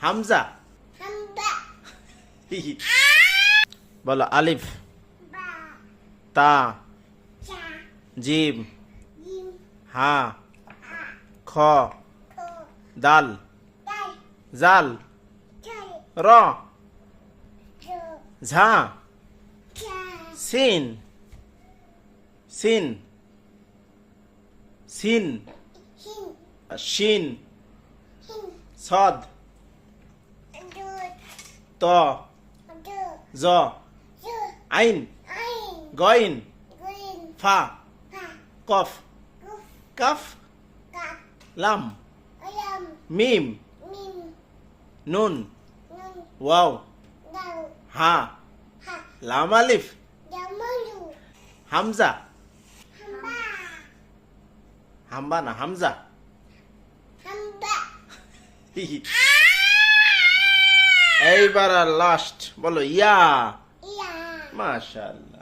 হামজা। হামদা বলো আলিফ, বা তা, চা জিম, জিম হা, আ খ, খ দাল, দাল জাল, চাল র, জ ঝা, চা সিন, সিন, সিন, হিন শিন, হিন সদ, দুধ ত, দু জ, জু আইন, আইন গইন, গুইন ফা, ফা কফ, গুফ কাফ, কাপ লাম, আলাম মিম, মিম নুন, নুন ওয়াও, দাও হা, হা লাম আলিফ, জামলু হামজা, হাম্বা হাম্বা না হামজা। হাম্বা এইবার লাস্ট বলো ইয়া। ইয়া মাশাআল্লাহ।